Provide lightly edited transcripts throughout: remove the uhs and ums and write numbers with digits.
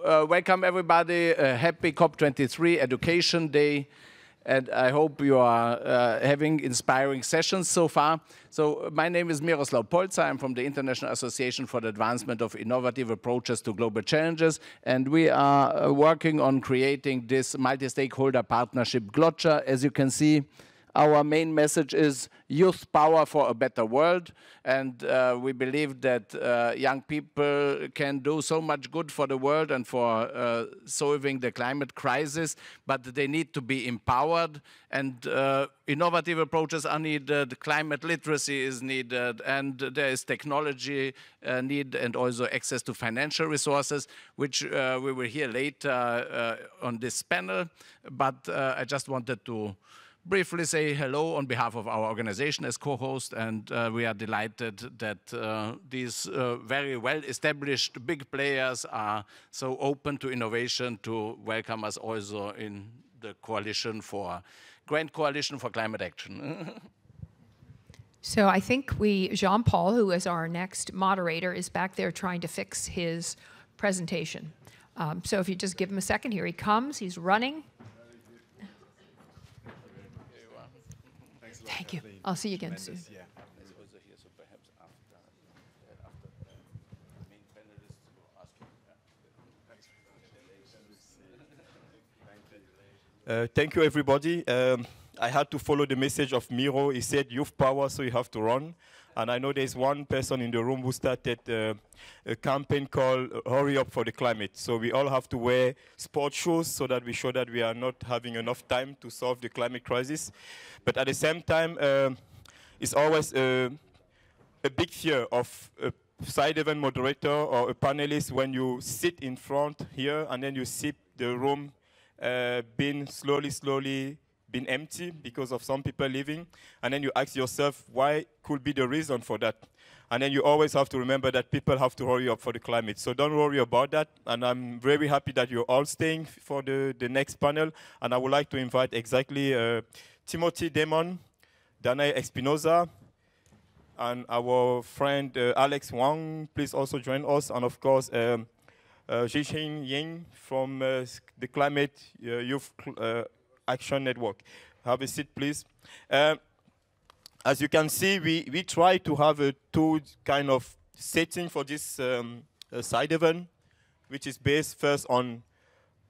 welcome everybody. Happy COP23 Education Day. And I hope you are having inspiring sessions so far. So my name is Miroslav Polza. I'm from the International Association for the Advancement of Innovative Approaches to Global Challenges. And we are working on creating this multi-stakeholder partnership GloCha. As you can see, our main message is youth power for a better world. And we believe that young people can do so much good for the world and for solving the climate crisis, but they need to be empowered. And innovative approaches are needed, climate literacy is needed, and there is technology need and also access to financial resources, which we will hear later on this panel. But I just wanted to briefly say hello on behalf of our organization as co-host, and we are delighted that these very well-established big players are so open to innovation to welcome us also in the Grand Coalition for Climate Action. So I think Jean-Paul, who is our next moderator, is back there trying to fix his presentation. So if you just give him a second, here he comes, he's running. Thank you. I'll see you again soon. Thank you, everybody. I had to follow the message of Miro. He said youth power, so you have to run. And I know there's one person in the room who started a campaign called Hurry Up for the Climate. So we all have to wear sport shoes so that we show that we are not having enough time to solve the climate crisis. But at the same time, it's always a big fear of a side event moderator or a panelist when you sit in front here and then you see the room being slowly been empty because of some people leaving, and then you ask yourself why could be the reason for that. And then you always have to remember that people have to hurry up for the climate. So don't worry about that. And I'm very happy that you're all staying for the next panel. And I would like to invite exactly Timothy Damon, Danae Espinoza, and our friend Alex Wang. Please also join us. And of course, Jixin Ying from the Climate Youth Action Network. Have a seat, please. As you can see, we try to have a two kind of setting for this side event, which is based first on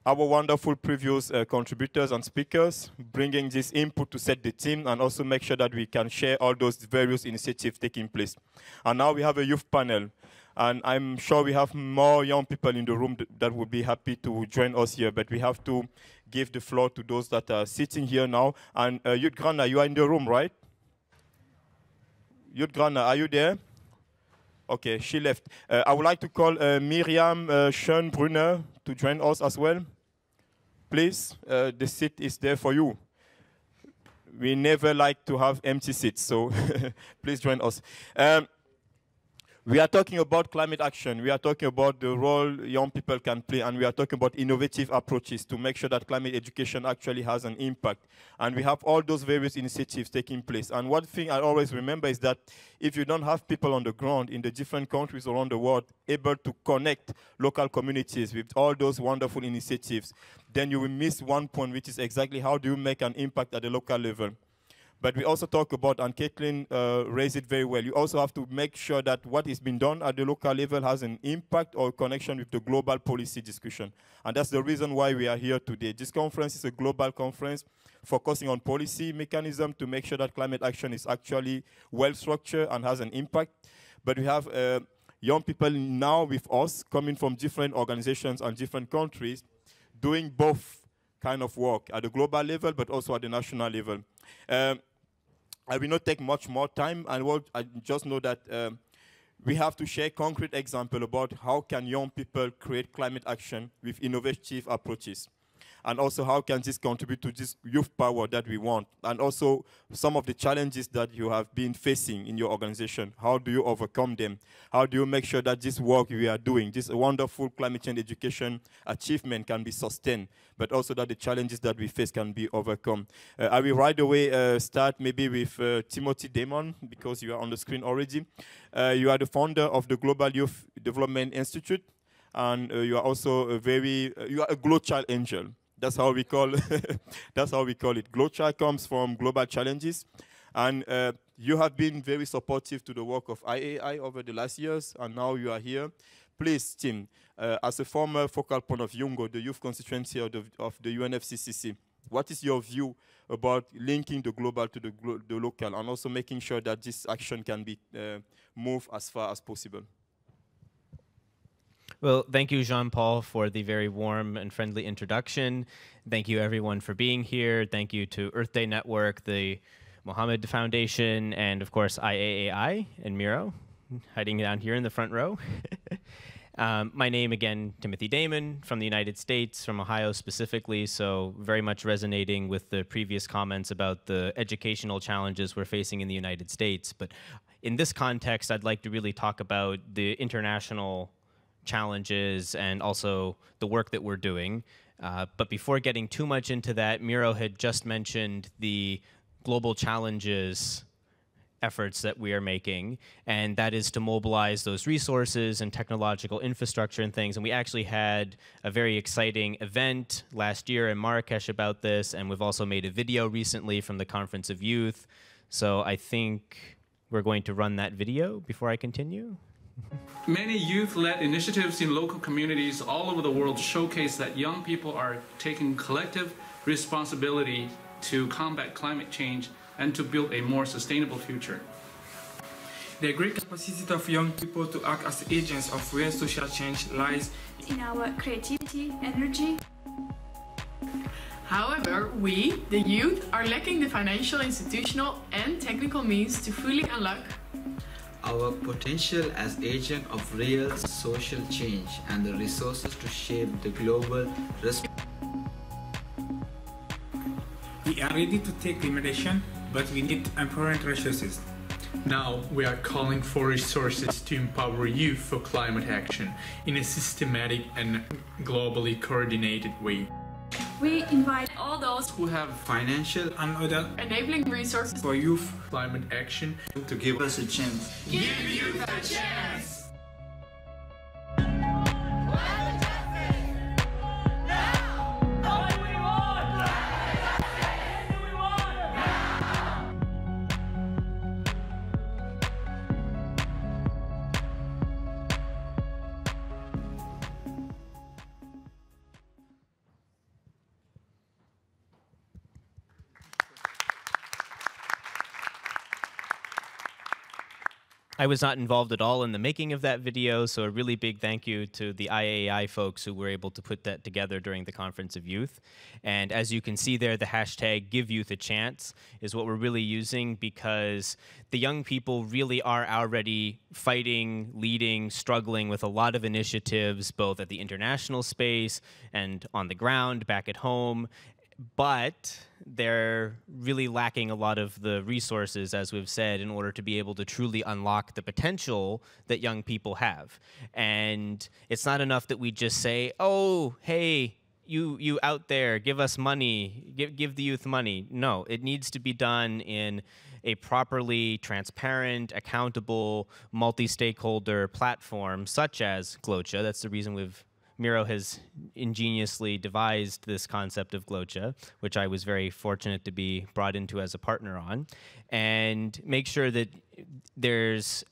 our wonderful previous contributors and speakers, bringing this input to set the theme and also make sure that we can share all those various initiatives taking place. And now we have a youth panel. And I'm sure we have more young people in the room that would be happy to join us here, but we have to give the floor to those that are sitting here now. And Jut Grana, you are in the room, right? Jut Grana, are you there? Okay, she left. I would like to call Miriam Schönbrunner to join us as well. Please, the seat is there for you. We never like to have empty seats, so please join us. We are talking about climate action. We are talking about the role young people can play, and we are talking about innovative approaches to make sure that climate education actually has an impact. And we have all those various initiatives taking place. And one thing I always remember is that if you don't have people on the ground in the different countries around the world able to connect local communities with all those wonderful initiatives, then you will miss one point, which is exactly how do you make an impact at the local level. But we also talk about, and Caitlin raised it very well, you also have to make sure that what is being done at the local level has an impact or connection with the global policy discussion. And that's the reason why we are here today. This conference is a global conference focusing on policy mechanism to make sure that climate action is actually well-structured and has an impact. But we have young people now with us coming from different organizations and different countries doing both kind of work at the global level but also at the national level. I will not take much more time, and I just know that we have to share concrete example about how can young people create climate action with innovative approaches. And also how can this contribute to this youth power that we want? And also some of the challenges that you have been facing in your organization. How do you overcome them? How do you make sure that this work we are doing, this wonderful climate change education achievement can be sustained, but also that the challenges that we face can be overcome? I will right away start maybe with Timothy Damon, because you are on the screen already. You are the founder of the Global Youth Development Institute. and you are also you are a GloCha angel. That's how we call that's how we call it. GloCha comes from Global Challenges, and you have been very supportive to the work of IAAI over the last years, and now you are here. Please, Tim, as a former focal point of YUNGO, the youth constituency of the UNFCCC, what is your view about linking the global to the local, and also making sure that this action can be moved as far as possible? Well, thank you, Jean-Paul, for the very warm and friendly introduction. Thank you, everyone, for being here. Thank you to Earth Day Network, the Mohammed Foundation, and, of course, IAAI and Miro, hiding down here in the front row. My name, again, Timothy Damon, from the United States, from Ohio specifically, so very much resonating with the previous comments about the educational challenges we're facing in the United States. But in this context, I'd like to really talk about the international challenges and also the work that we're doing. But before getting too much into that, Miro had just mentioned the global challenges efforts that we are making, and that is to mobilize those resources and technological infrastructure and things. And we actually had a very exciting event last year in Marrakesh about this, and we've also made a video recently from the Conference of Youth. So I think we're going to run that video before I continue. Many youth-led initiatives in local communities all over the world showcase that young people are taking collective responsibility to combat climate change and to build a more sustainable future. The great capacity of young people to act as agents of real social change lies in our creativity, energy. However, we, the youth, are lacking the financial, institutional, and technical means to fully unlock our potential as agent of real social change and the resources to shape the global response. We are ready to take climate action, but we need empowering resources. Now we are calling for resources to empower youth for climate action in a systematic and globally coordinated way. We invite all those who have financial and other enabling resources for youth climate action to give us a chance. Give youth a chance! I was not involved at all in the making of that video, so a really big thank you to the IAAI folks who were able to put that together during the Conference of Youth. And as you can see there, the hashtag #GiveYouthAChance is what we're really using, because the young people really are already fighting, leading, struggling with a lot of initiatives, both at the international space and on the ground, back at home. But they're really lacking a lot of the resources, as we've said, in order to be able to truly unlock the potential that young people have. And it's not enough that we just say, oh, hey, you out there, give us money, give the youth money. No, it needs to be done in a properly transparent, accountable, multi-stakeholder platform, such as GloCha. That's the reason Miro has ingeniously devised this concept of GloCha, which I was very fortunate to be brought into as a partner on, and make sure that there's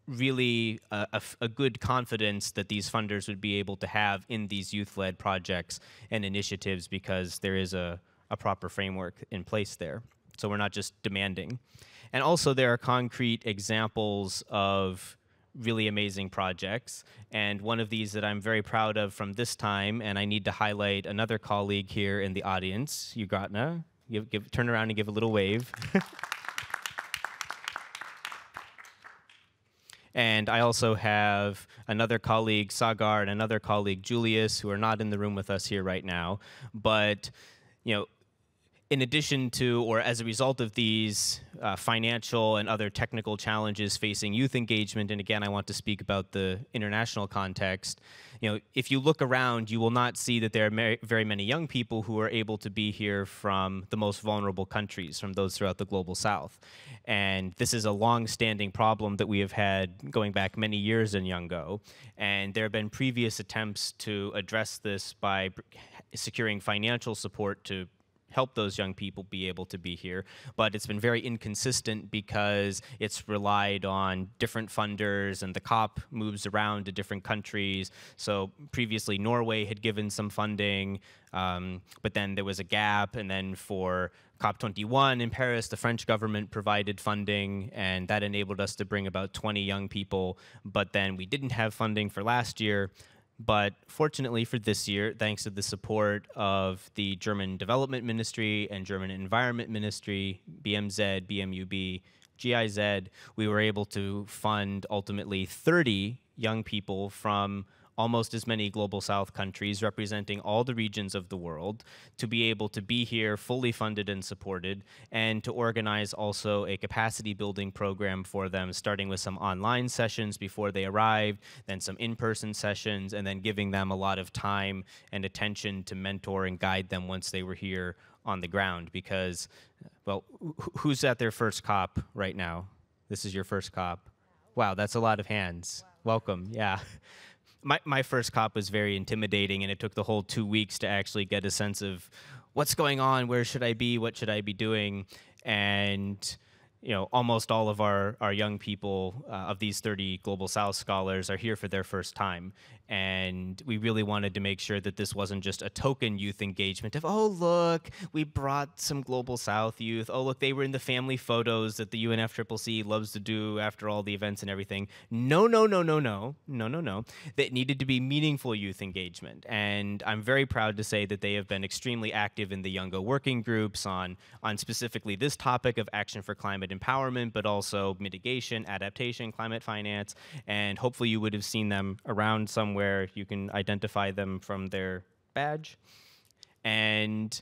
really a good confidence that these funders would be able to have in these youth-led projects and initiatives, because there is a proper framework in place there. So we're not just demanding. And also there are concrete examples of really amazing projects, and one of these that I'm very proud of from this time, and I need to highlight another colleague here in the audience, Yugatna. Turn around and give a little wave. And I also have another colleague, Sagar, and another colleague, Julius, who are not in the room with us here right now. But, you know, in addition to, or as a result of these financial and other technical challenges facing youth engagement, and again, I want to speak about the international context, if you look around, you will not see that there are very many young people who are able to be here from the most vulnerable countries, from those throughout the global south. And this is a long-standing problem that we have had going back many years in Youngo. And there have been previous attempts to address this by securing financial support to help those young people be able to be here, but it's been very inconsistent because it's relied on different funders and the COP moves around to different countries. So previously Norway had given some funding, but then there was a gap, and then for COP21 in Paris, the French government provided funding, and that enabled us to bring about 20 young people, but then we didn't have funding for last year. But fortunately for this year, thanks to the support of the German Development Ministry and German Environment Ministry, BMZ, BMUB, GIZ, we were able to fund ultimately 30 young people from almost as many global south countries representing all the regions of the world to be able to be here fully funded and supported, and to organize also a capacity building program for them, starting with some online sessions before they arrived, then some in-person sessions, and then giving them a lot of time and attention to mentor and guide them once they were here on the ground. Because, well, who's at their first COP right now? This is your first COP. Wow, that's a lot of hands. Wow. Welcome, yeah. My first COP was very intimidating, and it took the whole 2 weeks to actually get a sense of what's going on, where should I be, what should I be doing, and almost all of our young people of these 30 Global South scholars are here for their first time. And we really wanted to make sure that this wasn't just a token youth engagement of, oh, look, we brought some Global South youth. Oh, look, they were in the family photos that the UNFCCC loves to do after all the events and everything. No, no, no, no, no, no, no, no. That needed to be meaningful youth engagement. And I'm very proud to say that they have been extremely active in the Youngo working groups on specifically this topic of action for climate empowerment, but also mitigation, adaptation, climate finance. And hopefully you would have seen them around somewhere. You can identify them from their badge. And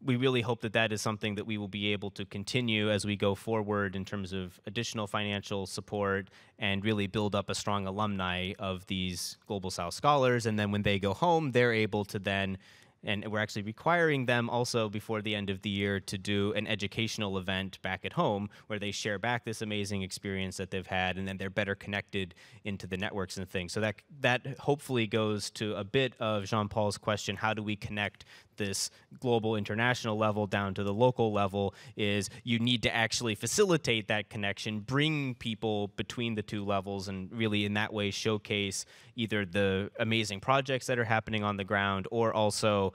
we really hope that that is something that we will be able to continue as we go forward in terms of additional financial support and really build up a strong alumni of these Global South scholars. And then when they go home, they're able to then, and we're actually requiring them also before the end of the year to do an educational event back at home where they share back this amazing experience that they've had, and then they're better connected into the networks and things. So that hopefully goes to a bit of Jean-Paul's question, how do we connect this global international level down to the local level, is you need to actually facilitate that connection, bring people between the two levels, and really in that way showcase either the amazing projects that are happening on the ground, or also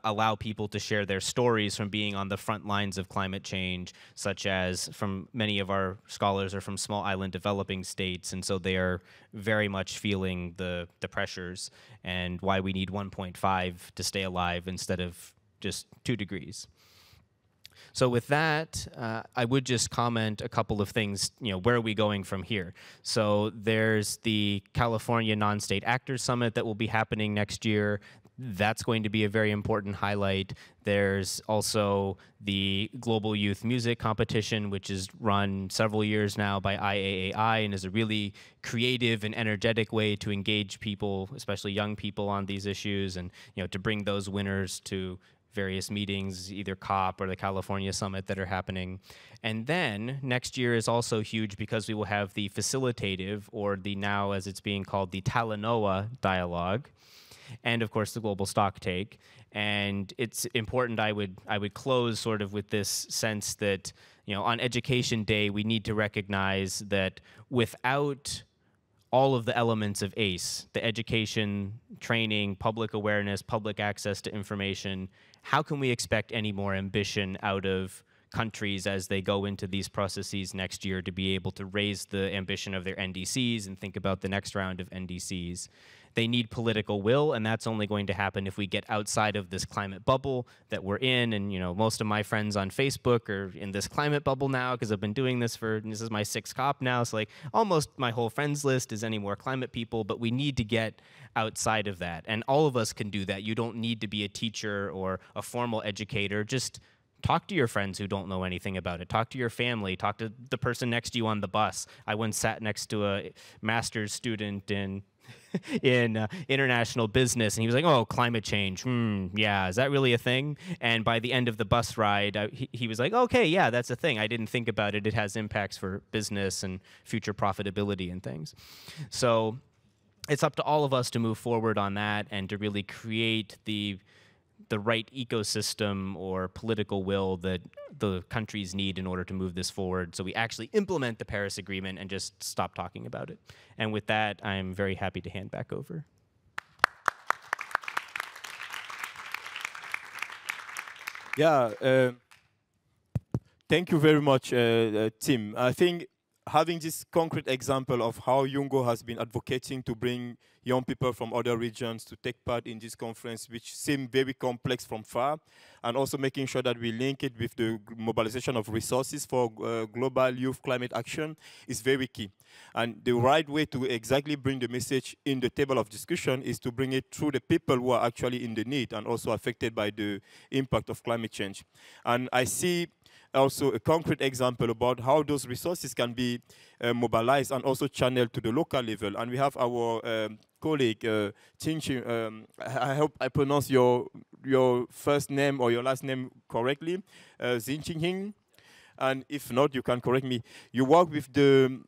allow people to share their stories from being on the front lines of climate change, such as from many of our scholars are from small island developing states, and so they are very much feeling the pressures and why we need 1.5 to stay alive instead of just 2 degrees. So with that, I would just comment a couple of things, where are we going from here? So there's the California Non-State Actors Summit that will be happening next year. That's going to be a very important highlight. There's also the Global Youth Music Competition, which is run several years now by IAAI and is a really creative and energetic way to engage people, especially young people, on these issues, and to bring those winners to various meetings, either COP or the California Summit that are happening. And then next year is also huge because we will have the facilitative, or the now as it's being called, the Talanoa Dialogue, and of course the Global Stocktake. And it's important, I would close sort of with this sense that, on Education Day, we need to recognize that without all of the elements of ACE, the education, training, public awareness, public access to information, how can we expect any more ambition out of countries as they go into these processes next year to be able to raise the ambition of their NDCs and think about the next round of NDCs? They need political will, and that's only going to happen if we get outside of this climate bubble that we're in. And most of my friends on Facebook are in this climate bubble now because I've been doing this this is my 6th COP now. So almost my whole friends list is any more climate people, but we need to get outside of that. And all of us can do that. You don't need to be a teacher or a formal educator. Just talk to your friends who don't know anything about it. Talk to your family. Talk to the person next to you on the bus. I once sat next to a master's student in international business, and he was like, "Oh, climate change. Yeah, is that really a thing?" And by the end of the bus ride, he was like, "Okay, yeah, that's a thing. I didn't think about it. It has impacts for business and future profitability and things." So it's up to all of us to move forward on that and to really create the right ecosystem or political will that the countries need in order to move this forward, so we actually implement the Paris Agreement and just stop talking about it. And with that, I'm very happy to hand back over. Yeah, thank you very much, Tim. I think having this concrete example of how Yungo has been advocating to bring young people from other regions to take part in this conference, which seem very complex from far, and also making sure that we link it with the mobilization of resources for global youth climate action is very key. And the right way to exactly bring the message in the table of discussion is to bring it through the people who are actually in the need and also affected by the impact of climate change. And I see also a concrete example about how those resources can be mobilized and also channeled to the local level. And we have our colleague, Qingqing, I hope I pronounce your first name or your last name correctly, Qingqing. And if not, you can correct me. You work with the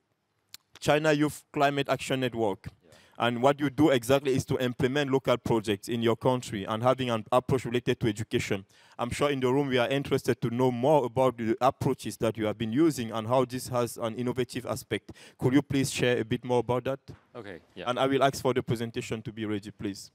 China Youth Climate Action Network. And what you do exactly is to implement local projects in your country and having an approach related to education. I'm sure in the room we are interested to know more about the approaches that you have been using and how this has an innovative aspect. Could you please share a bit more about that? Okay, yeah. And I will ask for the presentation to be ready, please.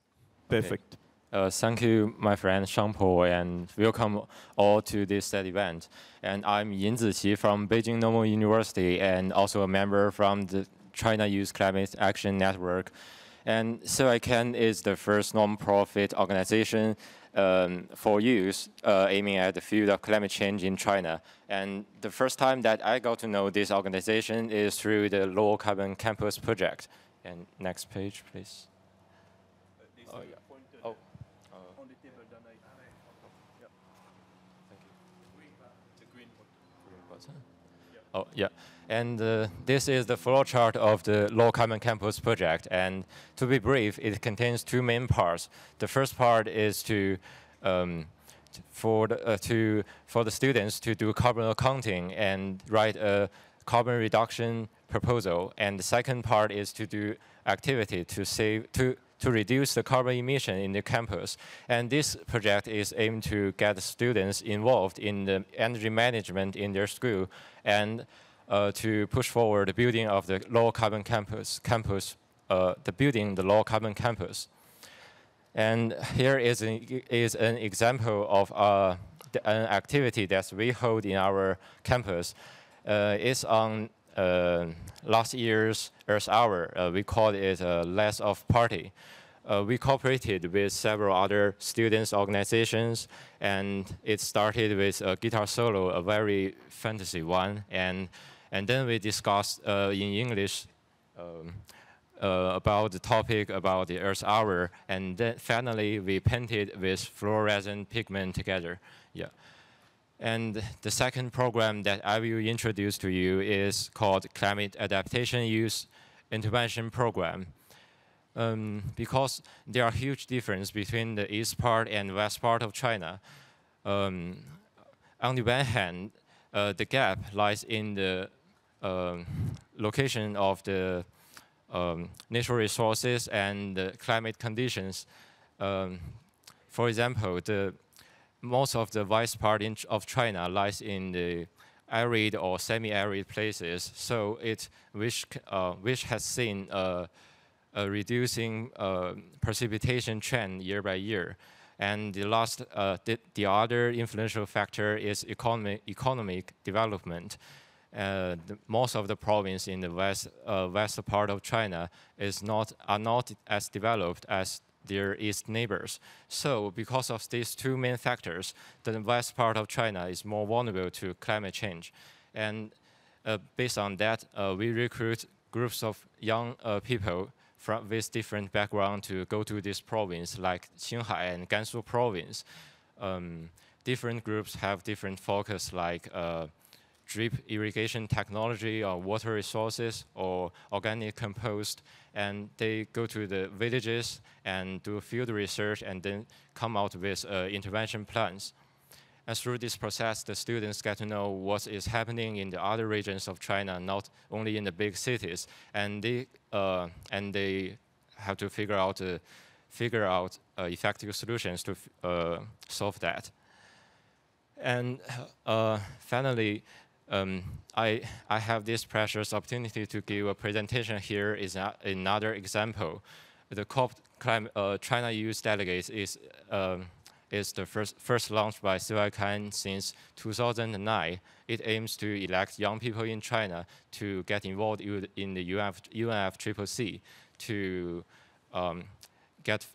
Perfect. Okay. Thank you, my friend Jean-Paul, and welcome all to this event. And I'm Yin Ziqi from Beijing Normal University and also a member from the China Youth Climate Action Network. And COICAN is the first non-profit organization for youth aiming at the field of climate change in China. And the first time that I got to know this organization is through the Low Carbon Campus project. And next page, please. Oh, yeah. Oh. On the table, then yeah. Thank you. The green button. Oh, yeah. And this is the flowchart of the Low Carbon Campus project. And to be brief, it contains two main parts. The first part is for the students to do carbon accounting and write a carbon reduction proposal. And the second part is to do activity to reduce the carbon emission in the campus. And this project is aimed to get the students involved in the energy management in their school and to push forward the building of the low carbon campus, the low carbon campus. And here is an example of an activity that we hold in our campus. It's on last year's Earth Hour. We called it Less Off Party. We cooperated with several other students' organizations, and it started with a guitar solo, a very fantasy one, and then we discussed in English about the topic about the Earth Hour, and then finally we painted with fluorescent pigment together. Yeah. And the second program that I will introduce to you is called Climate Adaptation Youth Intervention Program. Because there are huge differences between the east part and west part of China. On the one hand, the gap lies in the location of the natural resources and the climate conditions. For example, most of the west part of China lies in the arid or semi-arid places, so which has seen a reducing precipitation trend year by year. And the other influential factor is economic development. Most of the provinces in the west part of China are not as developed as their east neighbors. So because of these two main factors, the west part of China is more vulnerable to climate change. And based on that, we recruit groups of young people with different backgrounds to go to this province, like Qinghai and Gansu province. different groups have different focus, like drip irrigation technology or water resources or organic compost, and they go to the villages and do field research and then come out with intervention plans. And through this process, the students get to know what is happening in the other regions of China, not only in the big cities, and they have to figure out effective solutions to solve that. And finally, I have this precious opportunity to give a presentation here. Is another example. The COP China Youth Delegates is the first launched by COP23 since 2009. It aims to elect young people in China to get involved in the UNFCCC, to get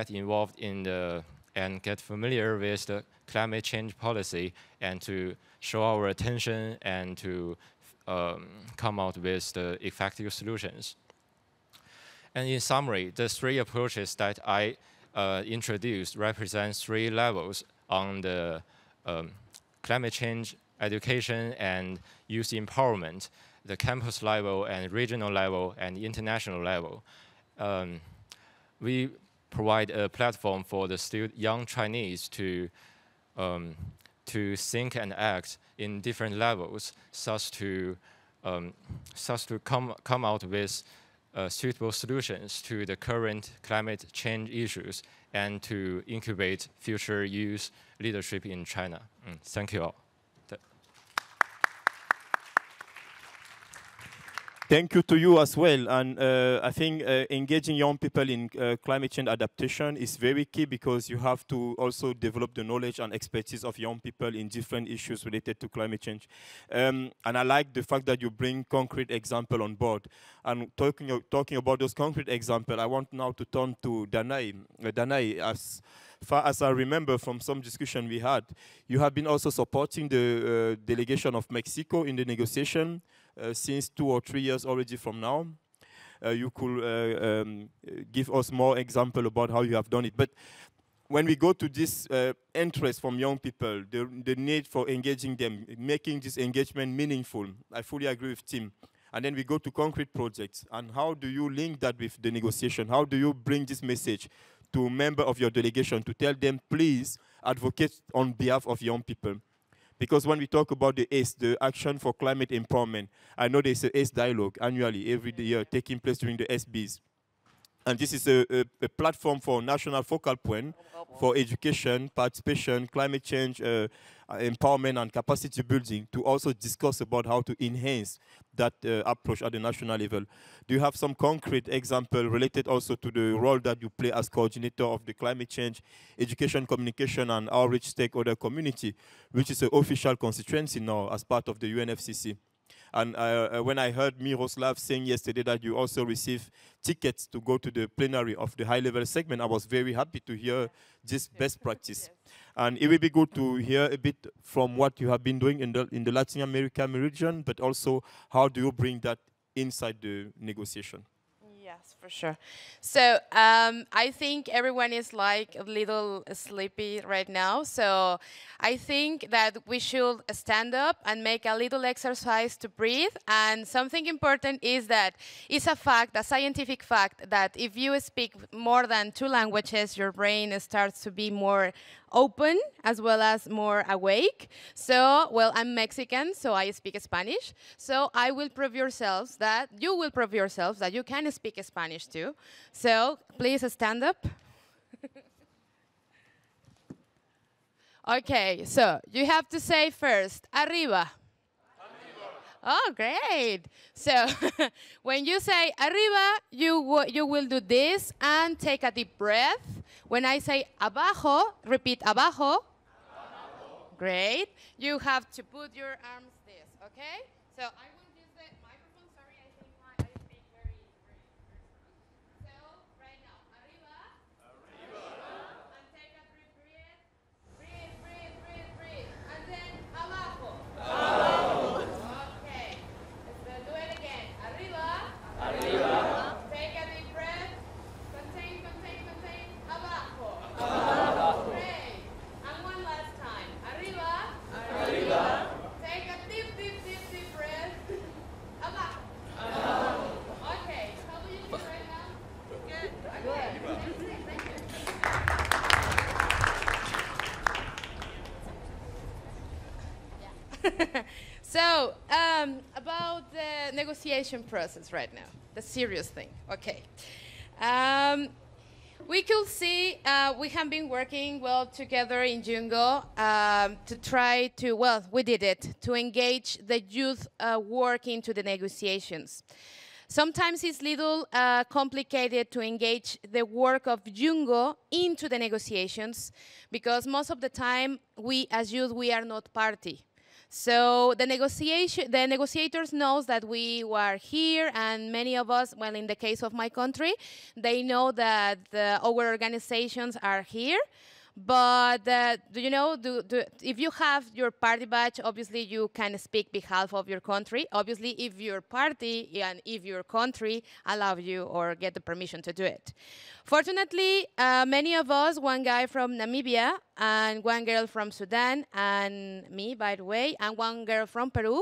involved in and get familiar with the climate change policy, and to show our attention and to come out with the effective solutions. And in summary, the three approaches that I introduced represent three levels on the climate change, education, and youth empowerment: the campus level and regional level and international level. We provide a platform for the young Chinese to think and act in different levels, such to come out with suitable solutions to the current climate change issues and to incubate future youth leadership in China. Thank you all. Thank you to you as well. And I think engaging young people in climate change adaptation is very key, because you have to also develop the knowledge and expertise of young people in different issues related to climate change. And I like the fact that you bring concrete example on board. And talking about those concrete examples, I want now to turn to Danai. Danai, as far as I remember from some discussion we had, you have been also supporting the delegation of Mexico in the negotiation since 2 or 3 years already from now. You could give us more example about how you have done it. But when we go to this interest from young people, the need for engaging them, making this engagement meaningful, I fully agree with Tim. And then we go to concrete projects. And how do you link that with the negotiation? How do you bring this message to a member of your delegation to tell them, please advocate on behalf of young people? Because when we talk about the ACE, the Action for Climate Empowerment, I know there's an ACE dialogue annually, every year, taking place during the SBs. And this is a platform for national focal point for education, participation, climate change, empowerment, and capacity building, to also discuss about how to enhance that approach at the national level. Do you have some concrete example related also to the role that you play as coordinator of the climate change, education, communication, and outreach stakeholder community, which is an official constituency now as part of the UNFCCC? And when I heard Miroslav saying yesterday that you also receive tickets to go to the plenary of the high-level segment, I was very happy to hear this best practice. And it will be good to hear a bit from what you have been doing in the Latin America region, but also how do you bring that inside the negotiation? Yes, for sure. So I think everyone is like a little sleepy right now. So I think that we should stand up and make a little exercise to breathe. And something important is that it's a fact, a scientific fact, that if you speak more than 2 languages, your brain starts to be more open as well as more awake. So, well, I'm Mexican, so I speak Spanish. So I will prove yourselves that you will prove yourselves that you can speak Spanish too. So please stand up. Okay, so you have to say first, arriba. Oh, great. So when you say arriba, you will do this and take a deep breath. When I say abajo, repeat abajo. Great. You have to put your arms this, okay? So I will use the microphone. Sorry, I think I speak very So right now, arriba. Arriba. And take a deep breath. Breathe, breathe, breathe, breathe. And then abajo. Abajo. Okay. Let's do it again. Arriba. Arriba. Take a deep breath. Contain, contain, contain. Abajo. Abajo. Great. And one last time. So, about the negotiation process right now, the serious thing. Okay. We could see we have been working well together in Jungo to try to, well, we did it, to engage the youth work into the negotiations. Sometimes it's a little complicated to engage the work of Jungo into the negotiations because most of the time we as youth, we are not party. So the negotiators knows that we were here, and many of us, well, in the case of my country, they know that our organizations are here. But you know, if you have your party badge, obviously you can speak behalf of your country. Obviously, if your party and if your country allow you or get the permission to do it. Fortunately, many of us, one guy from Namibia and one girl from Sudan, and me, by the way, and one girl from Peru,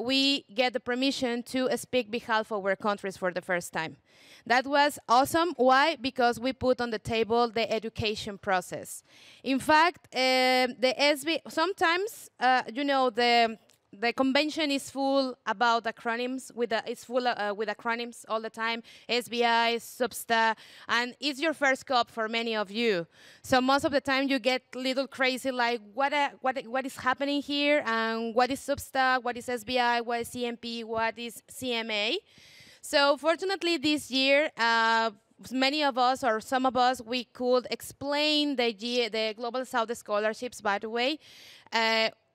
we get the permission to speak behalf of our countries for the first time. That was awesome. Why? Because we put on the table the education process. In fact, sometimes, you know, the convention is full about acronyms. It's full with acronyms all the time. SBI, Substa, and it's your first COP for many of you. So most of the time you get a little crazy, like what is happening here, and what is Substa, what is SBI, what is CMP, what is CMA. So fortunately this year, many of us, or some of us, we could explain the Global South scholarships, by the way.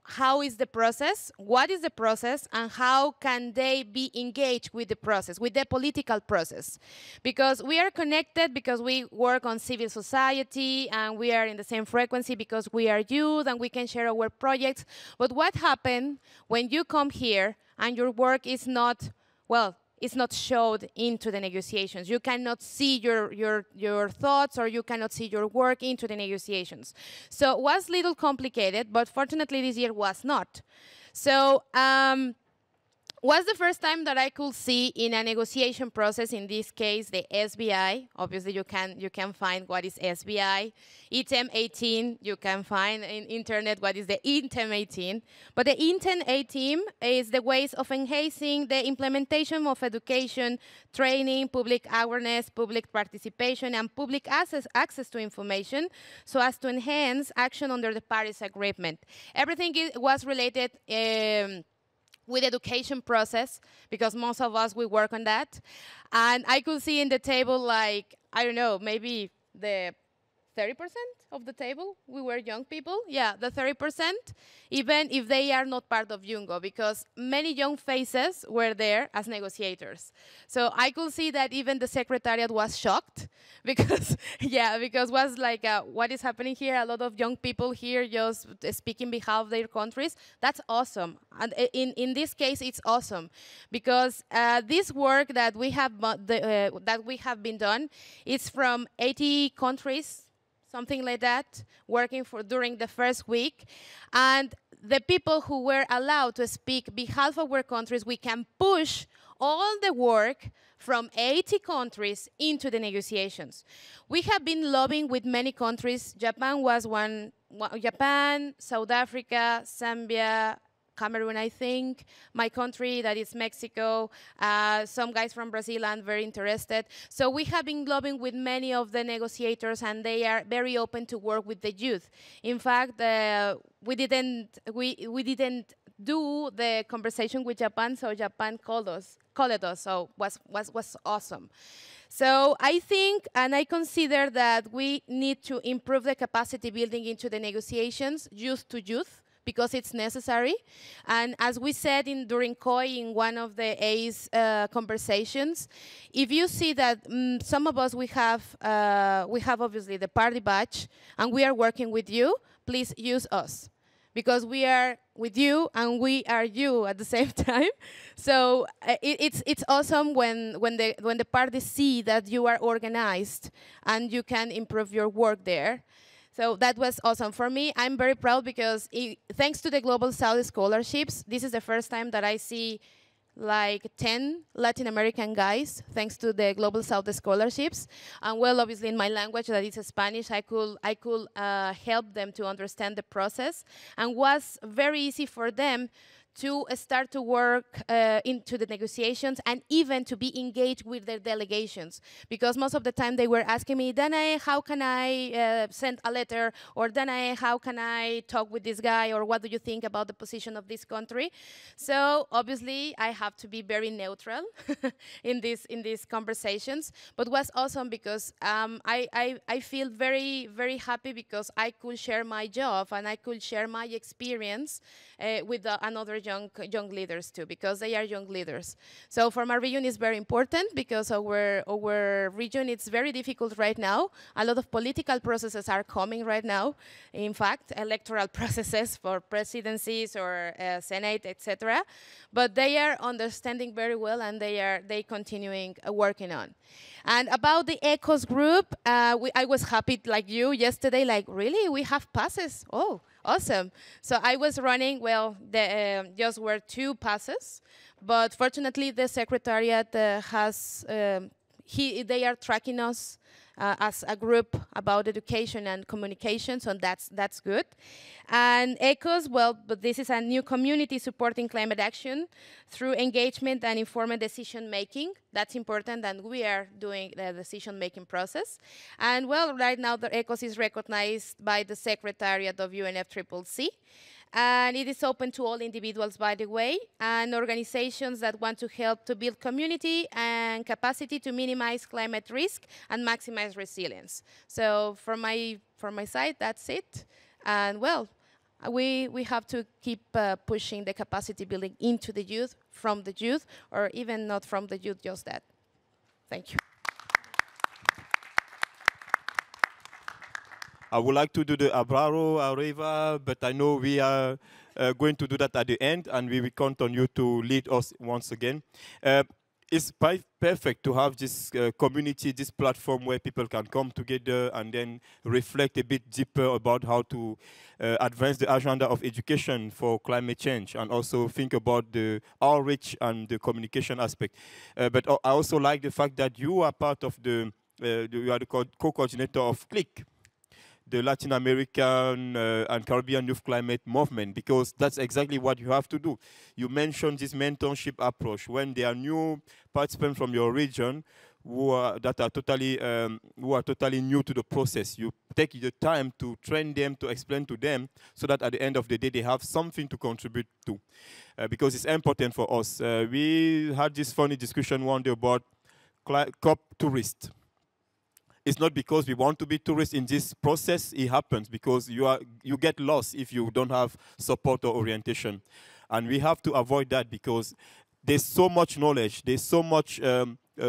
How is the process, what is the process, and how can they be engaged with the process, with the political process. Because we are connected, because we work on civil society, and we are in the same frequency because we are youth, and we can share our projects. But what happens when you come here and your work is not, well, it's not showed into the negotiations. You cannot see your thoughts, or you cannot see your work into the negotiations. So it was a little complicated, but fortunately this year was not. So was the first time that I could see in a negotiation process, in this case, the SBI. Obviously, you can find what is SBI. ITEM 18, you can find in internet what is the ITEM 18. But the ITEM 18 is the ways of enhancing the implementation of education, training, public awareness, public participation, and public access to information, so as to enhance action under the Paris Agreement. Everything was related with education process, because most of us, we work on that. And I could see in the table, like, I don't know, maybe the 30% of the table, we were young people. Yeah, the 30%, even if they are not part of Jungo, because many young faces were there as negotiators. So I could see that even the secretariat was shocked, because, yeah, because was like, what is happening here? A lot of young people here just speaking behalf of their countries. That's awesome. And in this case, it's awesome, because this work that we have been done, it's from 80 countries, something like that, working during the first week. And the people who were allowed to speak behalf of our countries, we can push all the work from 80 countries into the negotiations. We have been lobbying with many countries. Japan was one, Japan, South Africa, Zambia, Cameroon, I think, my country, that is Mexico, some guys from Brazil are very interested. So we have been lobbying with many of the negotiators, and they are very open to work with the youth. In fact, we didn't do the conversation with Japan, so Japan called us, so was awesome. So I think, and I consider that we need to improve the capacity building into the negotiations, youth to youth, because it's necessary. And as we said during COI in one of the A's conversations, if you see that some of us, we have obviously the party badge, and we are working with you, please use us, because we are with you and we are you at the same time. So it's awesome when the parties see that you are organized and you can improve your work there. So that was awesome. For me, I'm very proud, because thanks to the Global South scholarships, this is the first time that I see like 10 Latin American guys, thanks to the Global South scholarships. And well, obviously in my language, that is Spanish, I could help them to understand the process, and was very easy for them to start to work into the negotiations and even to be engaged with their delegations. Because most of the time they were asking me, Danae, how can I send a letter? Or Danae, how can I talk with this guy? Or what do you think about the position of this country? So obviously I have to be very neutral in these conversations. But was awesome because I feel very, very happy because I could share my job and I could share my experience with another young leaders too, because they are young leaders. So for my region, it's very important because our region, it's very difficult right now. A lot of political processes are coming right now. In fact, electoral processes for presidencies or Senate, etc. But they are understanding very well, and they continuing working on. And about the ECOS group, I was happy like you yesterday, like, really, we have passes? Oh, awesome. So I was running, well, just were 2 passes, but fortunately the secretariat they are tracking us as a group about education and communication, so that's good. And ECOS, well, but this is a new community supporting climate action through engagement and informed decision making. That's important, and we are doing the decision making process. And well, right now the ECOS is recognized by the Secretariat of UNFCCC. And it is open to all individuals, by the way, and organizations that want to help to build community and capacity to minimize climate risk and maximize resilience. So from my side, that's it. And well, we have to keep pushing the capacity building into the youth, from the youth, or even not from the youth, just that. Thank you. I would like to do the Abraro, Areva, but I know we are going to do that at the end, and we will count on you to lead us once again. It's perfect to have this community, this platform where people can come together and then reflect a bit deeper about how to advance the agenda of education for climate change, and also think about the outreach and the communication aspect. But I also like the fact that you are part of you are the co-coordinator of CLIC, the Latin American and Caribbean Youth Climate Movement, because that's exactly what you have to do. You mentioned this mentorship approach. When there are new participants from your region who are totally new to the process, you take the time to train them, to explain to them, so that at the end of the day they have something to contribute to, because it's important for us. We had this funny discussion one day about COP tourists. It's not because we want to be tourists in this process. It happens because you get lost if you don't have support or orientation. And we have to avoid that because there's so much knowledge, there's so much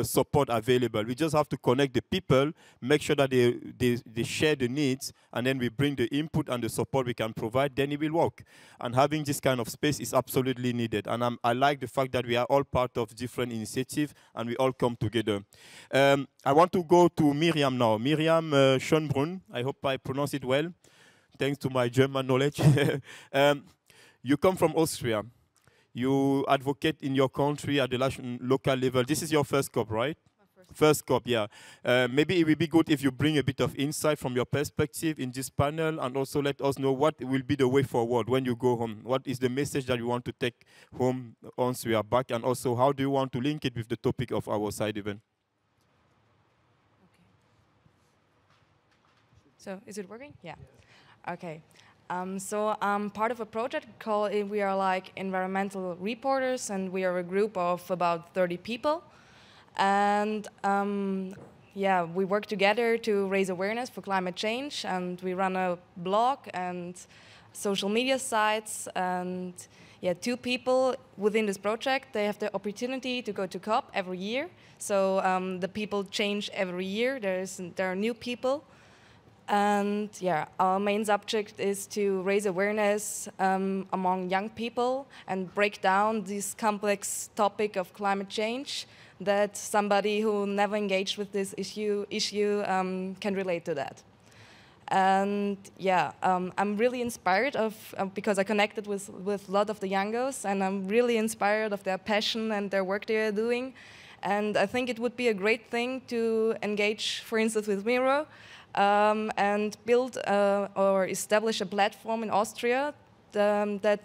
support available. We just have to connect the people, make sure that they share the needs, and then we bring the input and the support we can provide, then it will work. And having this kind of space is absolutely needed. And I like the fact that we are all part of different initiatives and we all come together. I want to go to Miriam now. Miriam Schönbrunn, I hope I pronounce it well, thanks to my German knowledge. You come from Austria. You advocate in your country at the local level. This is your first COP, right? First COP, yeah. Maybe it would be good if you bring a bit of insight from your perspective in this panel, and also let us know what will be the way forward when you go home. What is the message that you want to take home once we are back, and also how do you want to link it with the topic of our side event? So is it working? Yeah. Okay. So I'm part of a project called, we are like environmental reporters, and we are a group of about 30 people. And yeah, we work together to raise awareness for climate change, and we run a blog and social media sites. And yeah, 2 people within this project, they have the opportunity to go to COP every year. So the people change every year. There are new people. And yeah, our main subject is to raise awareness among young people and break down this complex topic of climate change, that somebody who never engaged with this issue can relate to that. And yeah, I'm really inspired because I connected with a lot of the youngos, and I'm really inspired of their passion and their work they are doing. And I think it would be a great thing to engage, for instance, with Miro, and build or establish a platform in Austria that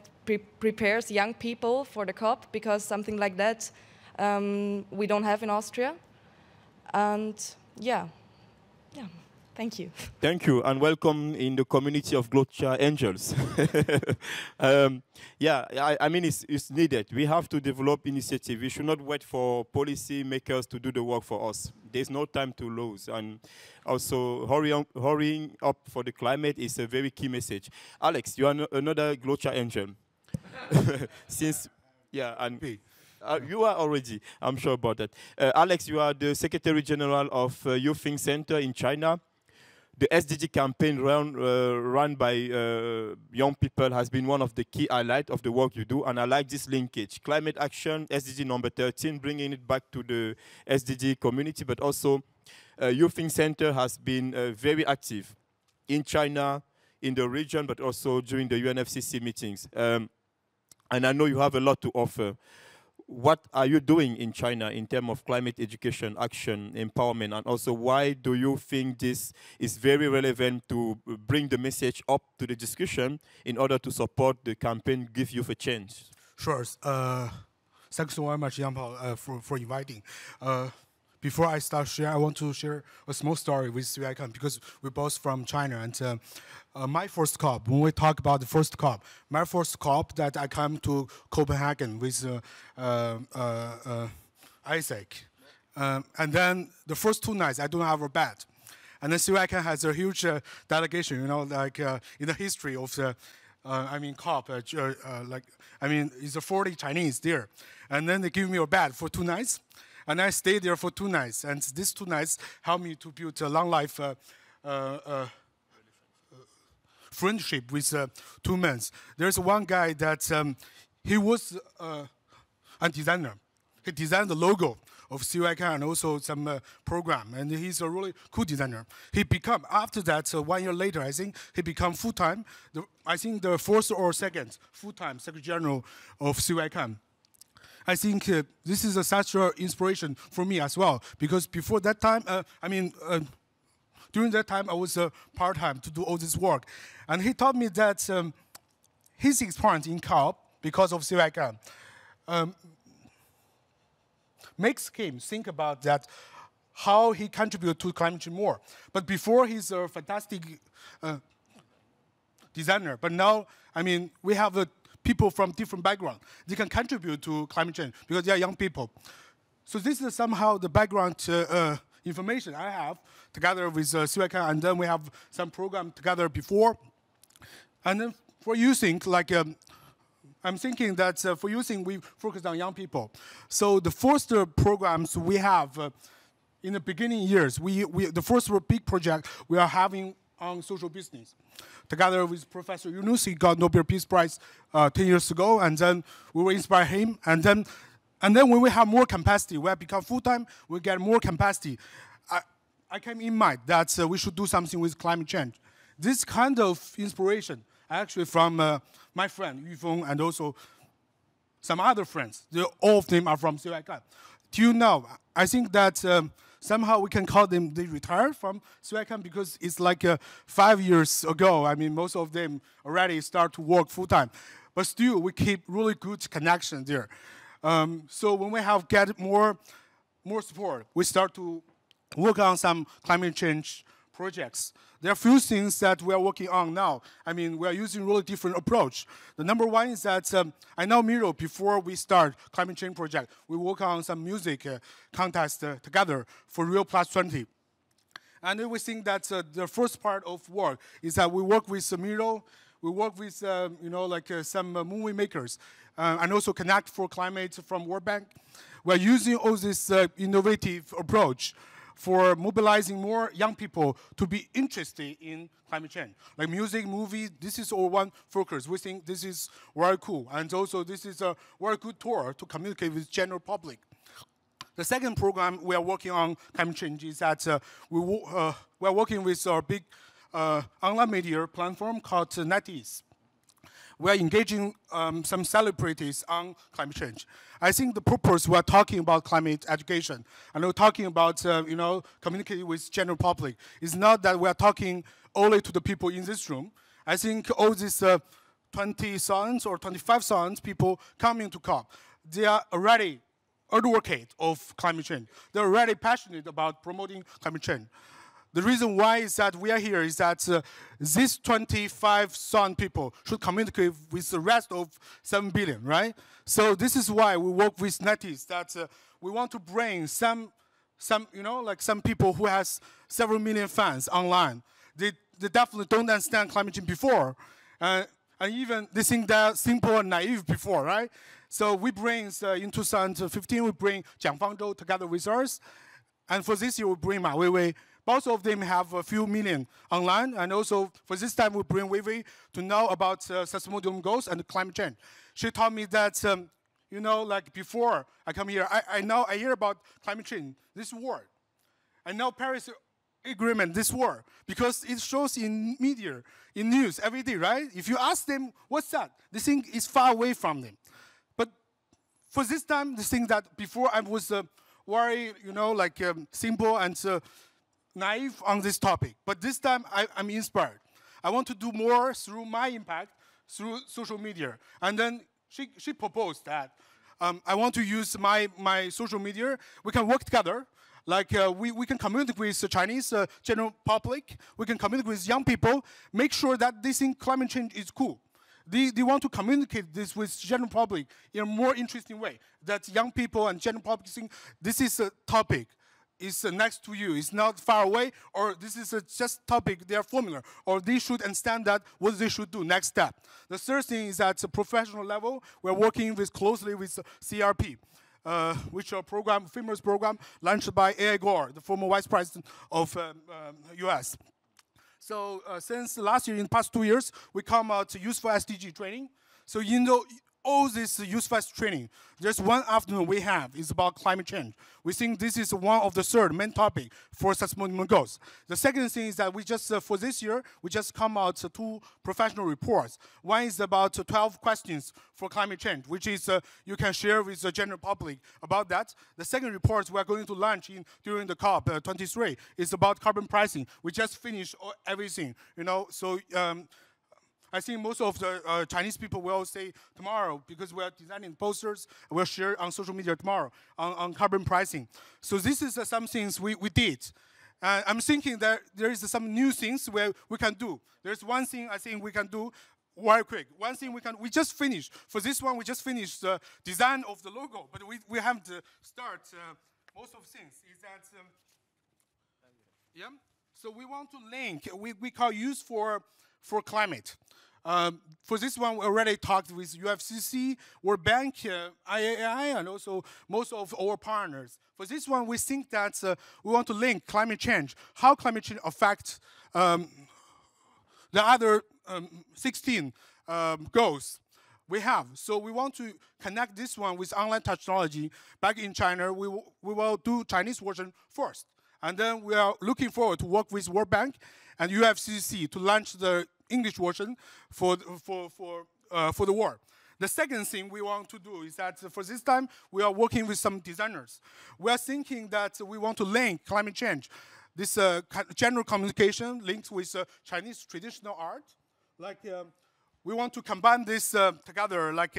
prepares young people for the COP, because something like that we don't have in Austria. And yeah. Thank you. Thank you, and welcome in the community of GloCha Angels. Yeah, I mean, it's needed. We have to develop initiative. We should not wait for policy makers to do the work for us. There's no time to lose. And also, hurrying up for the climate is a very key message. Alex, you are another GloCha Angel. Since, yeah, and you are already, I'm sure about that. Alex, you are the Secretary General of Youth Think Center in China. The SDG campaign run by young people has been one of the key highlights of the work you do, and I like this linkage. Climate action, SDG number 13, bringing it back to the SDG community, but also Youth Think Center has been very active in China, in the region, but also during the UNFCCC meetings. And I know you have a lot to offer. What are you doing in China in terms of climate education, action, empowerment, and also why do you think this is very relevant to bring the message up to the discussion in order to support the campaign, give youth a chance? Sure. Thanks so very much, Yang-Paul, for inviting. Before I start share, I want to share a small story with COP because we're both from China. And my first COP, when we talk about the first COP, my first COP that I come to Copenhagen with Isaac. And then the first 2 nights, I don't have a bed. And then COP has a huge delegation, you know, like in the history of the, COP, it's 40 Chinese there. And then they give me a bed for 2 nights. And I stayed there for 2 nights. And these 2 nights helped me to build a long life friendship with 2 men. There's one guy that he was a designer. He designed the logo of COP and also some program. And he's a really cool designer. He become, after that, 1 year later, I think, he become full-time, I think the first or second full-time Secretary General of COP. I think this is such an inspiration for me as well, because before that time, during that time, I was part-time to do all this work. And he told me that his experience in COP, because of COP, makes him think about that, how he contribute to climate change more. But before, he's a fantastic designer. But now, we have people from different backgrounds. They can contribute to climate change because they are young people. So this is somehow the background information I have together with COP, and then we have some program together before. And then for using, I'm thinking that for using, we focus on young people. So the first programs we have in the beginning years, the first big project we are having on social business. Together with Professor Yunus, he got Nobel Peace Prize 10 years ago, and then we will inspire him. And then when we have more capacity, we have become full-time, we get more capacity. I came in mind that we should do something with climate change. This kind of inspiration, actually from my friend Yufeng and also some other friends. All of them are from COP. Till now, I think that somehow we can call them, they retired from COP because it's like 5 years ago. Most of them already start to work full-time. But still, we keep really good connection there. So when we have get more support, we start to work on some climate change projects. There are a few things that we are working on now. We are using really different approach. The number one is that I know Miro, before we start climate change project, we work on some music contest together for Rio Plus 20. And then we think that the first part of work is that we work with Miro, we work with some movie makers, and also Connect for Climate from World Bank. We're using all this innovative approach for mobilizing more young people to be interested in climate change. Like music, movies, this is all one focus. We think this is very cool. And also this is a very good tool to communicate with general public. The second program we are working on climate change is that we are working with our big online media platform called NetEase. We are engaging some celebrities on climate change. I think the purpose we are talking about climate education, and we're talking about communicating with general public, is not that we are talking only to the people in this room. I think all these 20,000 or 25,000 people coming to COP, they are already advocate of climate change. They're already passionate about promoting climate change. The reason why is that we are here is that these 25,000 people should communicate with the rest of 7 billion, right? So this is why we work with NetEase, that we want to bring some people who has several million fans online. They definitely don't understand climate change before. And even they think they're simple and naive before, right? So we bring, in 2015, we bring Jiang Fangzhou together with us. And for this year, we bring Ma Weiwei. Both of them have a few million online. And also, for this time, we bring Weiwei to know about Sustainable Development Goals and climate change. She told me that, like before I come here, I hear about climate change, this word. I know Paris Agreement, this word, because it shows in media, in news every day, right? If you ask them, what's that? They think it's far away from them. But for this time, they think that before I was very, simple and naive on this topic. But this time, I'm inspired. I want to do more through my impact, through social media. And then she proposed that I want to use my social media. We can work together. Like we can communicate with the Chinese general public. We can communicate with young people. Make sure that they think climate change is cool. They want to communicate this with general public in a more interesting way. That young people and general public think this is a topic. It's next to you. It's not far away. Or this is just topic. They are familiar. Or they should understand that what they should do next step. The third thing is that at a professional level, we're working closely with CRP. Which is a famous program launched by A.I. Gore, the former vice president of US. So since last year, in the past 2 years, we come out to useful SDG training. So all this useful training, there's one afternoon we have is about climate change. We think this is one of the third main topic for Sustainable Development Goals. The second thing is that we just, for this year, we just come out 2 professional reports. One is about 12 questions for climate change, which is you can share with the general public about that. The second report we are going to launch during the COP23 is about carbon pricing. We just finished everything, so I think most of the Chinese people will say tomorrow, because we are designing posters, we'll share on social media tomorrow on carbon pricing. So this is some things we did. I'm thinking that there is some new things where we can do. There's one thing I think we can do very quick. One thing we just finished. For this one, we just finished the design of the logo, but we have to start most of things. Is that, So we want to link, we call use for climate. For this one, we already talked with UFCC, World Bank, IAAI, and also most of our partners. For this one, we think that we want to link climate change, how climate change affects the other 16 goals we have. So we want to connect this one with online technology. Back in China, we will do Chinese version first. And then we are looking forward to work with World Bank and UFCC to launch the English version for the world. The second thing we want to do is that for this time, we are working with some designers. We are thinking that we want to link climate change, this general communication linked with Chinese traditional art. Like we want to combine this together, like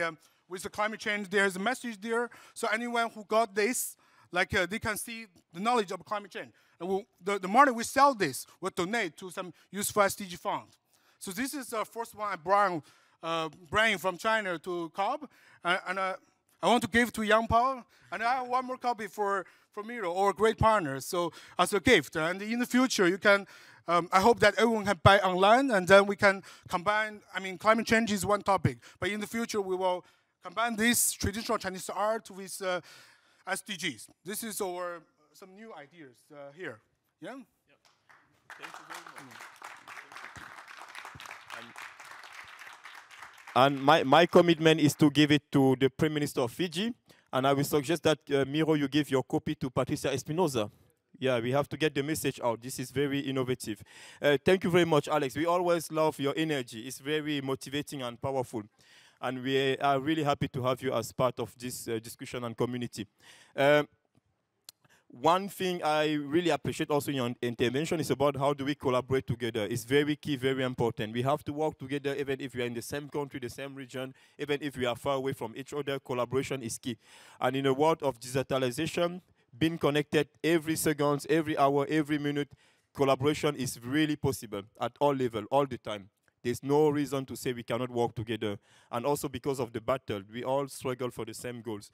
with the climate change, there's a message there. So anyone who got this, they can see the knowledge of climate change. And the money we sell this, we'll donate to some useful SDG fund. So this is the first one I bring from China to COP, and I want to give to Yang Pao, and I have one more copy for Miro, our great partners, so as a gift. And in the future, you can, I hope that everyone can buy online, and then we can combine, climate change is one topic, but in the future, we will combine this traditional Chinese art with SDGs. This is some new ideas here. Yeah? Yep. Thank you very much. And my commitment is to give it to the Prime Minister of Fiji. And I will suggest that, Miro, you give your copy to Patricia Espinosa. Yeah, we have to get the message out. This is very innovative. Thank you very much, Alex. We always love your energy. It's very motivating and powerful. And we are really happy to have you as part of this discussion and community. One thing I really appreciate also in your intervention is about how do we collaborate together. It's very key, very important. We have to work together even if we are in the same country, the same region, even if we are far away from each other. Collaboration is key. And in a world of digitalization, being connected every second, every hour, every minute, collaboration is really possible at all levels, all the time. There's no reason to say we cannot work together. And also because of the battle, we all struggle for the same goals.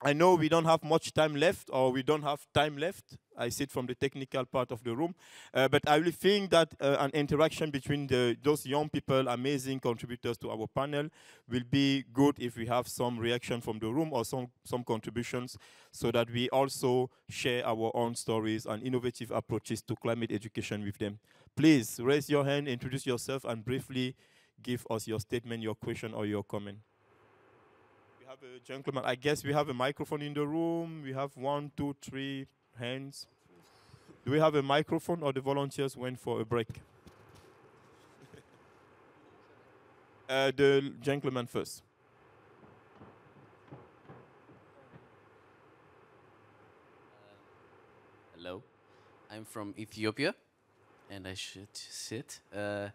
I know we don't have much time left, or we don't have time left. I sit from the technical part of the room. But I really think that an interaction between those young people, amazing contributors to our panel, will be good if we have some reaction from the room or some contributions, so that we also share our own stories and innovative approaches to climate education with them. Please raise your hand, introduce yourself, and briefly give us your statement, your question, or your comment. Have a gentleman. I guess we have a microphone in the room. We have 1, 2, 3 hands. Do we have a microphone, or the volunteers went for a break? The gentleman first. Hello, I'm from Ethiopia, and I should sit. I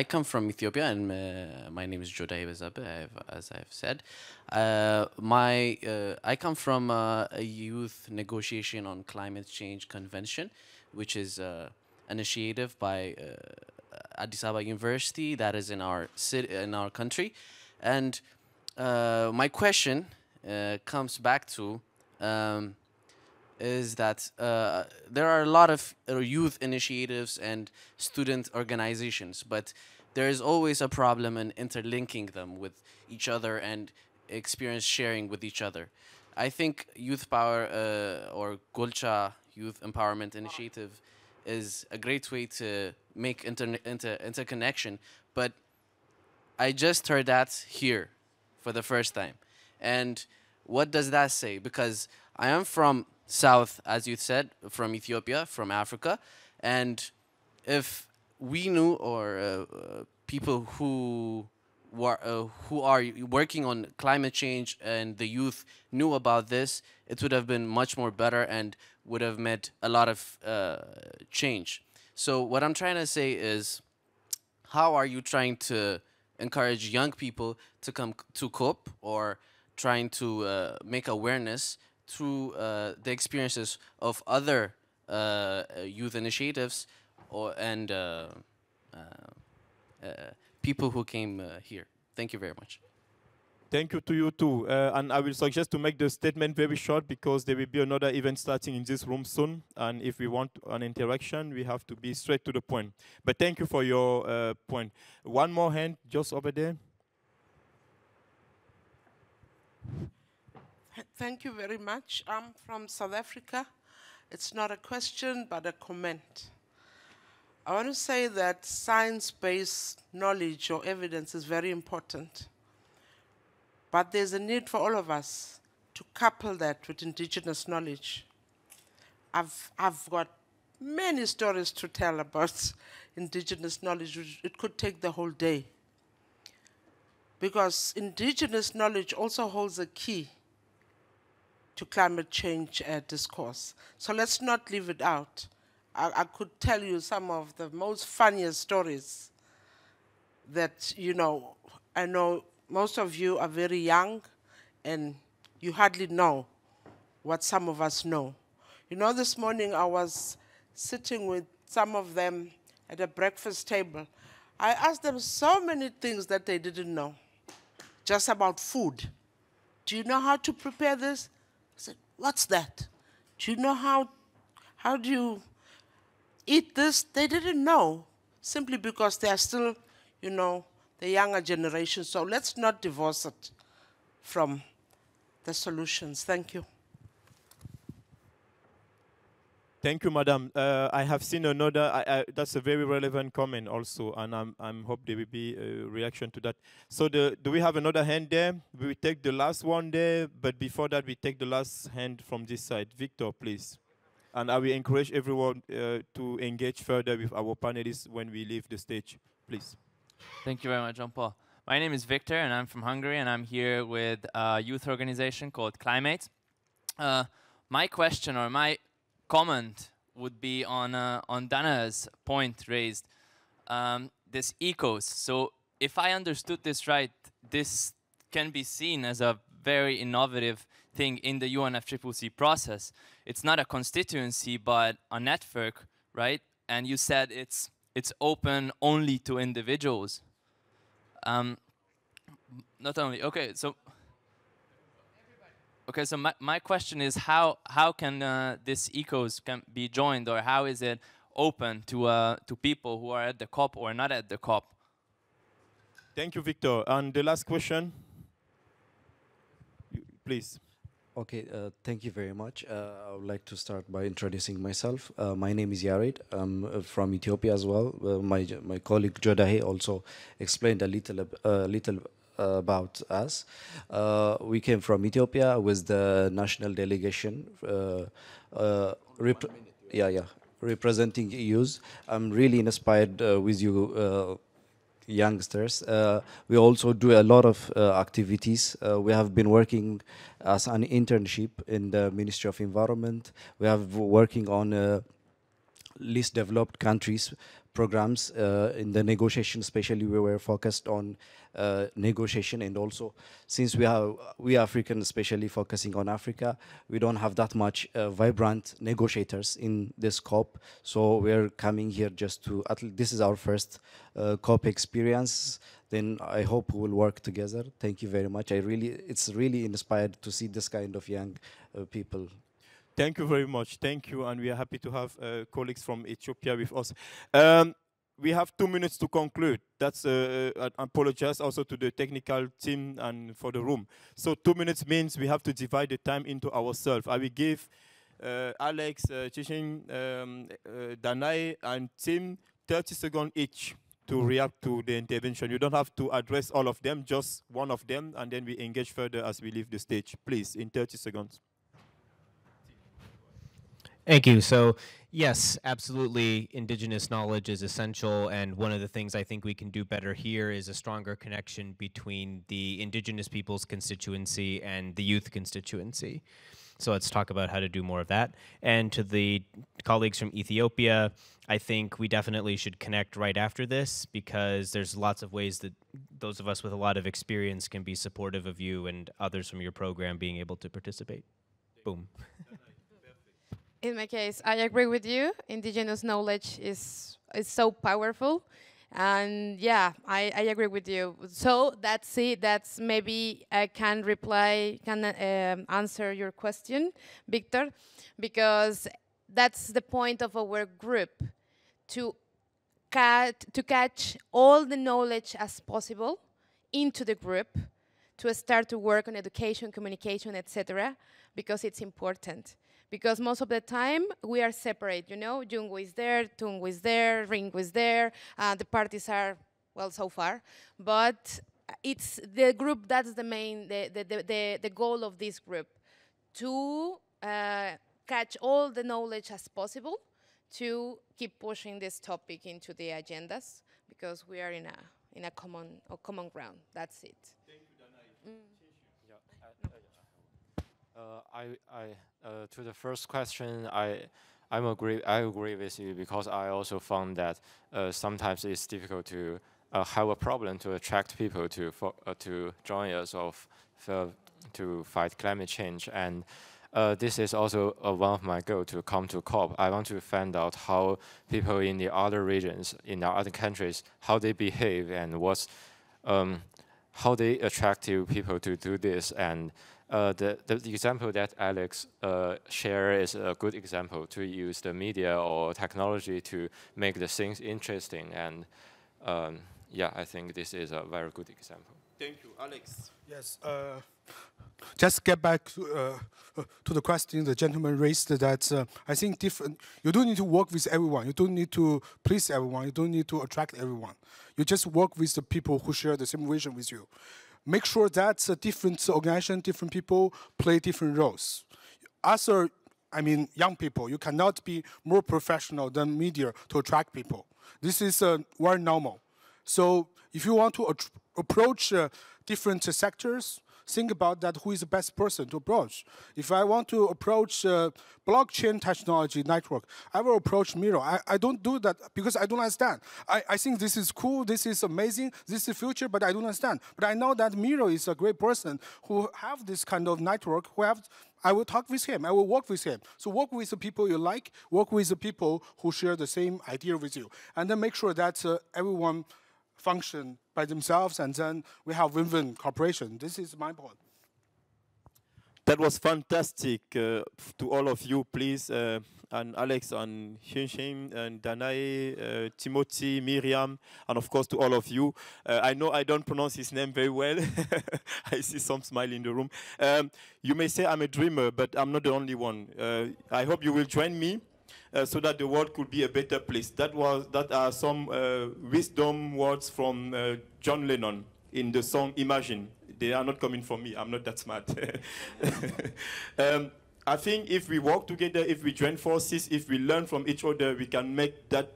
come from Ethiopia, and my name is Jodai Bezabe, as I've said. I come from a youth negotiation on climate change convention, which is an initiative by Addis Ababa University that is in our city, in our country. And my question comes back to is that there are a lot of youth initiatives and student organizations, but there is always a problem in interlinking them with each other and experience sharing with each other. I think Youth Power or GloCha Youth Empowerment Initiative is a great way to make interconnection, but I just heard that here for the first time. And what does that say? Because I am from South, as you said, from Ethiopia, from Africa, and if we knew, or people who are working on climate change and the youth knew about this, it would have been much more better and would have made a lot of change. So what I'm trying to say is, how are you trying to encourage young people to come to COP, or trying to make awareness through the experiences of other youth initiatives and people who came here? Thank you very much. Thank you to you too. And I will suggest to make the statement very short, because there will be another event starting in this room soon. And if we want an interaction, we have to be straight to the point. But thank you for your point. One more hand just over there. Thank you very much. I'm from South Africa. It's not a question, but a comment. I want to say that science-based knowledge or evidence is very important. But there's a need for all of us to couple that with indigenous knowledge. I've got many stories to tell about indigenous knowledge. It could take the whole day. Because indigenous knowledge also holds a key to climate change discourse. So let's not leave it out. I could tell you some of the most funniest stories that, you know, I know most of you are very young and you hardly know what some of us know. You know, this morning I was sitting with some of them at a breakfast table. I asked them so many things that they didn't know, just about food. Do you know how to prepare this? I said, what's that? Do you know how do you eat this? They didn't know, simply because they are still, you know, the younger generation. So let's not divorce it from the solutions. Thank you. Thank you, madam. I have seen another, that's a very relevant comment also, and I'm hope there will be a reaction to that. So do we have another hand there? We will take the last one there, but before that, we take the last hand from this side. Victor, please. And I will encourage everyone to engage further with our panelists when we leave the stage, please. Thank you very much, Jean-Paul. My name is Victor, and I'm from Hungary, and I'm here with a youth organization called Climate. My question or my comment would be on Dana's point raised, this ecos. So if I understood this right, this can be seen as a very innovative thing in the UNFCCC process. It's not a constituency, but a network, right? And you said it's open only to individuals. Not only, okay, so my question is how can this ecos can be joined, or how is it open to people who are at the COP or not at the COP? Thank you, Victor. And the last question, please. Okay, thank you very much. I would like to start by introducing myself. My name is Yared. I'm from Ethiopia as well. My colleague Jodahe also explained a little about us. We came from Ethiopia with the national delegation, representing youth. I'm really inspired with you youngsters. We also do a lot of activities. We have been working as an internship in the Ministry of Environment. We have working on least developed countries programs in the negotiation. Especially we were focused on negotiation, and also since we Africans, especially focusing on Africa, we don't have that much vibrant negotiators in this COP. So we're coming here just to, this is our first COP experience. Then I hope we will work together. Thank you very much. It's really inspired to see this kind of young people. Thank you very much. Thank you, and we are happy to have colleagues from Ethiopia with us. We have 2 minutes to conclude. That's I apologize also to the technical team and for the room. So 2 minutes means we have to divide the time into ourselves. I will give Alex, Chishin, Danai, and Tim 30 seconds each to react to the intervention. You don't have to address all of them, just one of them, and then we engage further as we leave the stage. Please, in 30 seconds. Thank you. So yes, absolutely, indigenous knowledge is essential, and one of the things I think we can do better here is a stronger connection between the indigenous people's constituency and the youth constituency. So let's talk about how to do more of that. And to the colleagues from Ethiopia, I think we definitely should connect right after this, because there's lots of ways that those of us with a lot of experience can be supportive of you and others from your program being able to participate. Boom. In my case, I agree with you. Indigenous knowledge is so powerful. And yeah, I agree with you. So that's it. That's maybe I can answer your question, Victor, because that's the point of our group, to catch all the knowledge as possible into the group, to start to work on education, communication, etc., because it's important. Because most of the time we are separate, you know, Jungo is there, Tungo is there, Ringo is there, the parties are, well, so far. But it's the group, that's the main, the goal of this group, to catch all the knowledge as possible, to keep pushing this topic into the agendas, because we are in a common ground. That's it. Thank you, Danai. To the first question, I agree with you, because I also found that sometimes it's difficult to have a problem to attract people to join us to fight climate change, and this is also one of my goals to come to COP. I want to find out how people in the other regions, in the other countries, how they behave and how they attract people to do this. And the example that Alex shared is a good example to use the media or technology to make the things interesting. And yeah, I think this is a very good example. Thank you. Alex. Yes. Just get back to the question the gentleman raised that I think you don't need to work with everyone. You don't need to please everyone. You don't need to attract everyone. You just work with the people who share the same vision with you. Make sure that different organizations, different people play different roles. As young people, you cannot be more professional than media to attract people. This is very normal. So if you want to approach different sectors, think about that, who is the best person to approach. If I want to approach blockchain technology network, I will approach Miro. I don't do that because I don't understand. I think this is cool, this is amazing, this is the future, but I don't understand. But I know that Miro is a great person who have this kind of network, I will talk with him, I will work with him. So work with the people you like, work with the people who share the same idea with you. And then make sure that everyone function by themselves, and then we have win-win cooperation. This is my point. That was fantastic. To all of you, please, and Alex, and Hinshin, and Danae, Timothy, Miriam, and of course to all of you. I know I don't pronounce his name very well. I see some smile in the room. You may say I'm a dreamer, but I'm not the only one. I hope you will join me. So that the world could be a better place. That are some wisdom words from John Lennon in the song Imagine. They are not coming from me. I'm not that smart. I think if we work together, if we join forces, if we learn from each other, we can make that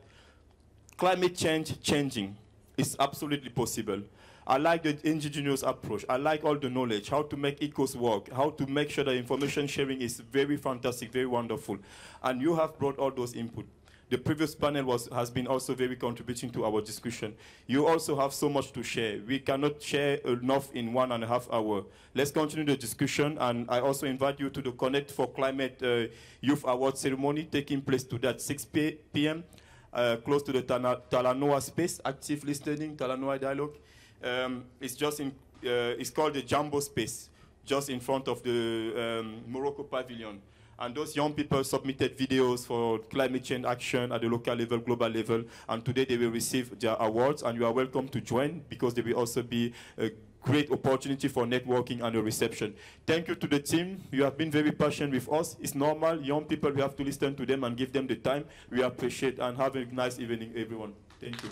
climate change changing. It's absolutely possible. I like the indigenous approach. I like all the knowledge, how to make ecos work, how to make sure that information sharing is very fantastic, very wonderful. And you have brought all those input. The previous panel has been also very contributing to our discussion. You also have so much to share. We cannot share enough in 1.5 hours. Let's continue the discussion, and I also invite you to the Connect for Climate Youth Award ceremony taking place today at 6 p.m. Close to the Talanoa space, active listening, Talanoa dialogue. It's called the Jumbo Space, just in front of the Morocco Pavilion. And those young people submitted videos for climate change action at the local level, global level, and today they will receive their awards, and you are welcome to join because there will also be a great opportunity for networking and a reception. Thank you to the team. You have been very patient with us. It's normal. Young people, we have to listen to them and give them the time. We appreciate, and have a nice evening, everyone. Thank you.